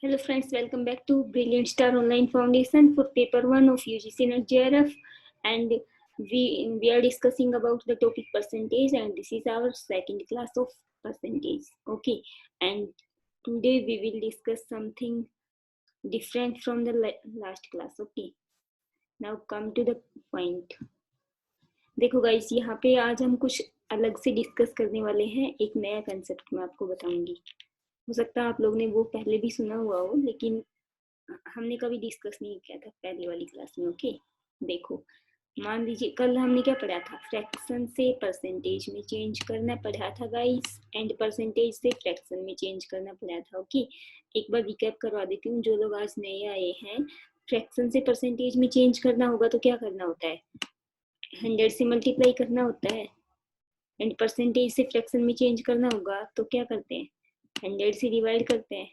Hello friends, welcome back to Brilliant Star Online Foundation for paper 1 of UGC NET JRF, and we are discussing about the topic percentage, and this is our second class of percentage. Okay, and today we will discuss something different from the last class. Okay, now come to the point. देखो guys, यहाँ पे आज हम कुछ अलग से discuss करने वाले हैं। एक नया कंसेप्ट मैं आपको बताऊंगी। हो सकता है आप लोग ने वो पहले भी सुना हुआ हो, लेकिन हमने कभी डिस्कस नहीं किया था पहली वाली क्लास में। ओके, देखो मान लीजिए कल हमने क्या पढ़ा था, फ्रैक्शन से परसेंटेज में चेंज करना पढ़ा था गाइस, एंड परसेंटेज से फ्रैक्शन में चेंज करना पढ़ा था। ओके, एक बार रिकैप करवा देती हूँ जो लोग आज नए आए हैं। फ्रैक्शन से परसेंटेज में चेंज करना होगा तो क्या करना होता है, 100 से मल्टीप्लाई करना होता है, एंड परसेंटेज से फ्रैक्शन में चेंज करना होगा तो क्या करते हैं, 100 से डिवाइड करते हैं।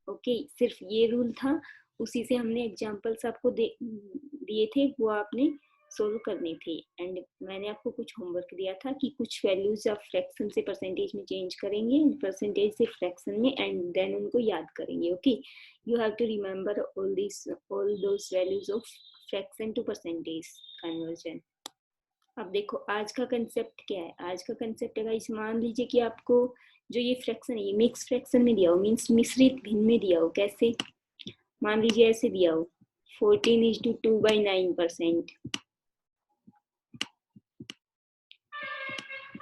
ओके, सिर्फ ये रूल था, उसी से हमने एग्जांपल्स आपको दिए थे, वो आपने सोल्व करने थे। एंड मैंने आपको कुछ होमवर्क दिया था कि कुछ वैल्यूज आप फ्रैक्शन से परसेंटेज में चेंज करेंगे, परसेंटेज से फ्रैक्शन में, एंड देन उनको याद करेंगे। Okay, you have to remember all those values of fraction to percentage conversion. अब देखो आज का कंसेप्ट क्या है। आज का कंसेप्ट है गाइस, मान लीजिए कि आपको जो ये फ्रैक्शन है ये मिक्स फ्रैक्शन में दिया हो, मीन्स मिश्रित भिन्न में दिया हो। कैसे, मान लीजिए ऐसे दिया हो 14:2/9%,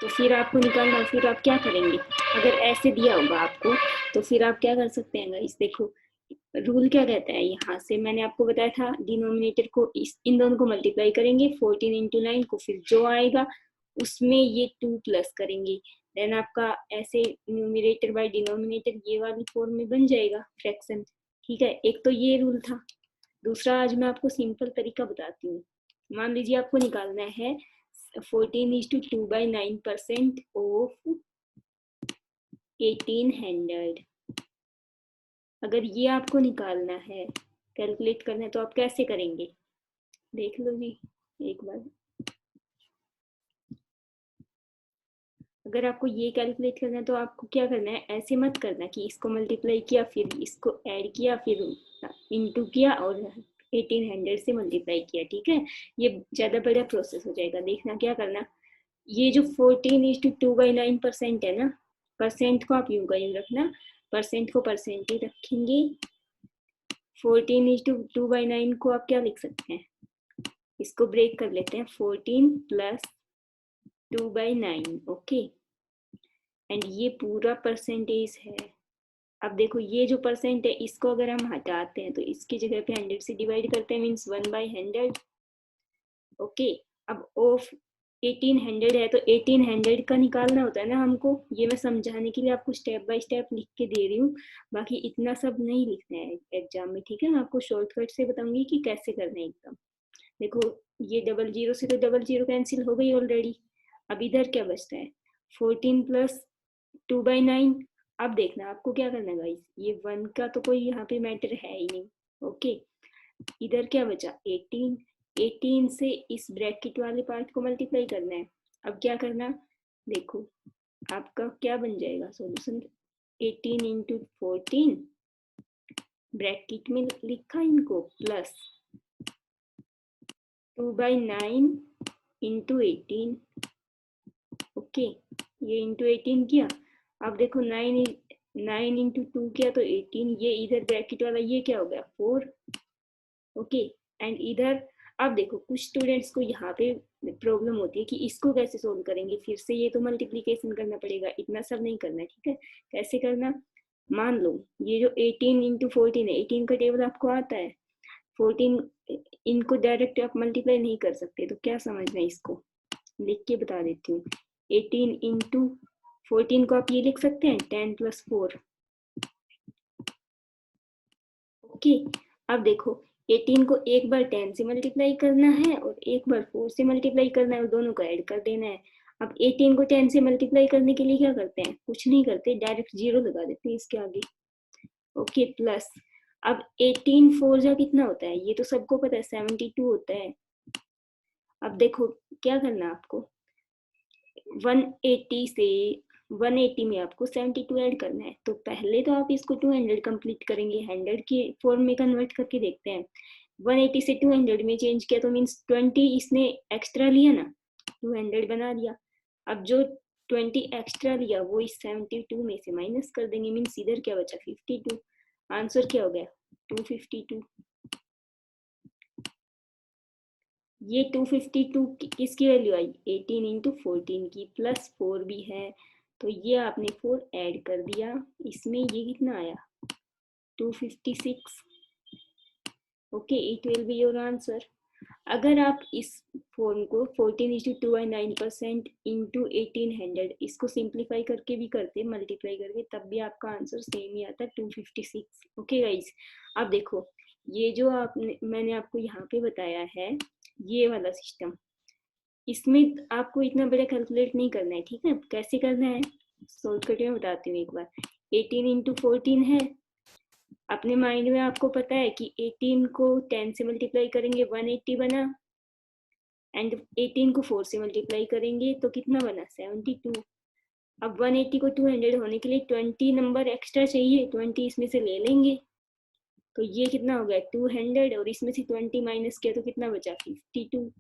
तो फिर आपको निकालना, फिर आप क्या करेंगे, अगर ऐसे दिया होगा आपको तो फिर आप क्या कर सकते हैं गाइस। देखो रूल क्या कहता है, यहाँ से मैंने आपको बताया था, डिनोमिनेटर को इन दोनों को मल्टीप्लाई करेंगे 14 × 9 को, फिर जो आएगा उसमें ये 2 प्लस करेंगे, देन आपका ऐसे न्यूमिनेटर बाय डिनोमिनेटर ये वाली फॉर्म में बन जाएगा फ्रैक्शन। ठीक है, एक तो ये रूल था। दूसरा आज मैं आपको सिंपल तरीका बताती हूँ। मान लीजिए आपको निकालना है 14:2/9% ऑफ 1800। अगर ये आपको निकालना है, कैलकुलेट करना है, तो आप कैसे करेंगे, देख लो जी एक बार। अगर आपको ये कैलकुलेट करना है तो आपको क्या करना है, ऐसे मत करना कि इसको मल्टीप्लाई किया फिर इसको ऐड किया फिर इनटू किया और 1800 से मल्टीप्लाई किया। ठीक है, ये ज़्यादा बड़ा प्रोसेस हो जाएगा। देखना क्या करना, ये जो 14:2/9% है ना, परसेंट को आप यूं का यूं रखना, परसेंट को परसेंट ही रखेंगे। 14:2/9 को आप क्या लिख सकते हैं, इसको ब्रेक कर लेते हैं, 14 + 2/9। ओके, एंड ये पूरा परसेंटेज है। अब देखो ये जो परसेंट है इसको अगर हम हटाते हैं तो इसकी जगह पे 100 से डिवाइड करते हैं, मीन्स 1/100। ओके, अब ऑफ 1800 है तो 1800 का निकालना होता है ना हमको। ये मैं समझाने के लिए आपको स्टेप बाय स्टेप लिख के दे रही हूँ, बाकी इतना सब नहीं लिखना है एग्जाम में। ठीक है, मैं आपको शॉर्टकट से बताऊंगी कि कैसे करना है एकदम। देखो ये 00 से तो 00 कैंसिल हो गई ऑलरेडी। अब इधर क्या बचता है, 14 + 2/9। अब देखना आपको क्या करना है गाइस, ये 1 का तो कोई यहाँ पे मैटर है ही नहीं। ओके, इधर क्या बचा 18, 18 से इस ब्रैकेट वाले पार्ट को मल्टीप्लाई करना है। अब क्या करना, देखो आपका क्या बन जाएगा सॉल्यूशन, 18 × 14 ब्रैकेट में लिखा इनको प्लस 2/9 × 18। ओके, ये इंटू 18 किया। अब देखो 9 × 2 किया तो 18, ये इधर ब्रैकेट वाला ये क्या हो गया 4। ओके, एंड इधर अब देखो कुछ स्टूडेंट्स को यहाँ पे प्रॉब्लम होती है कि इसको कैसे सोल्व करेंगे, फिर से ये तो मल्टीप्लिकेशन करना पड़ेगा, इतना सब नहीं करना है। ठीक है, कैसे करना, मान लो ये जो 18 × 14 है, 18 का टेबल आपको आता है, 14 इनको डायरेक्ट आप मल्टीप्लाई नहीं कर सकते, तो क्या समझना है, इसको लिख के बता देती हूँ। 18 × 14 को आप ये लिख सकते हैं 10 + 4। ओके, अब देखो 18 को एक बार 10 से मल्टीप्लाई करना है और एक बार 4 से मल्टीप्लाई करना है, और दोनों को ऐड कर देना है। अब 18 को 10 से मल्टीप्लाई करने के लिए क्या करते हैं, कुछ नहीं करते, डायरेक्ट 0 लगा देते हैं इसके आगे। ओके, प्लस अब 18 4 जा कितना होता है, ये तो सबको पता है 72 होता है। अब देखो क्या करना आपको, 180 से 180 में आपको 72 ऐड करना है। तो पहले तो आप इसको 200 कंप्लीट करेंगे, 100 की फॉर्म में कन्वर्ट करके देखते हैं। 180 से 200 में चेंज किया तो मीन्स 20 इसने एक्स्ट्रा लिया ना, 200 बना दिया। अब जो 20 एक्स्ट्रा लिया वो इस 72 में से माइनस कर देंगे, मीन्स इधर क्या बचा 52। आंसर क्या हो गया 252। ये 252 किसकी वैल्यू आई 18 इंटू 14 की, प्लस 4 भी है तो ये आपने 4 ऐड कर दिया, इसमें ये कितना आया 256। Okay, it will be your answer. अगर आप इस फॉर्म को 14:2.9% इंटू 1800 इसको सिंप्लीफाई करके भी करते, मल्टीप्लाई करके, तब भी आपका आंसर सेम ही आता 256। ओके गाइज, अब देखो ये जो आपने मैंने आपको यहाँ पे बताया है ये वाला सिस्टम, इसमें आपको इतना बड़ा कैलकुलेट नहीं करना है, ठीक है। कैसे करना है शॉर्टकट में बताती हूँ एक बार। 18 इंटू 14 है, अपने माइंड में आपको पता है कि 18 को 10 से मल्टीप्लाई करेंगे 180 बना, एंड 18 को 4 से मल्टीप्लाई करेंगे तो कितना बना 72। अब 180 को 200 होने के लिए 20 नंबर एक्स्ट्रा चाहिए, 20 इसमें से ले लेंगे तो ये कितना हो गया 200, और इसमें से 20 माइनस किया तो कितना बचा 52।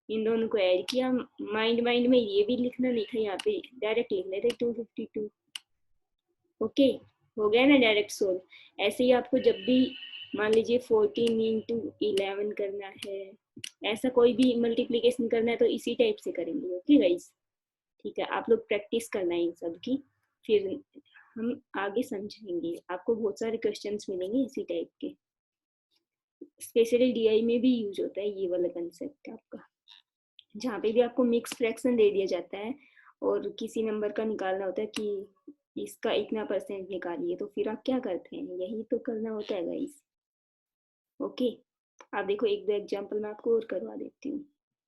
इन दोनों को ऐड किया, माइंड माइंड में ये भी लिखना नहीं था, यहाँ पे डायरेक्ट लिख लेते 252। ओके, हो गया ना डायरेक्ट सोल्व। ऐसे ही आपको जब भी मान लीजिए 14 इंटू 11 करना है, ऐसा कोई भी मल्टीप्लीकेशन करना है तो इसी टाइप से करेंगे। ओके गाइज, ठीक है, आप लोग प्रैक्टिस करना है इन सब की, फिर हम आगे समझेंगे। आपको बहुत सारे क्वेश्चंस मिलेंगे इसी टाइप के, स्पेशली डीआई में भी यूज होता है ये वाला कंसेप्ट आपका, जहाँ पे भी आपको मिक्स फ्रैक्शन दे दिया जाता है और किसी नंबर का निकालना होता है कि इसका इतना परसेंट निकालिए, तो फिर आप क्या करते हैं, यही तो करना होता है गाइस। ओके, आप देखो एक दो एग्जांपल मैं आपको और करवा देती हूँ।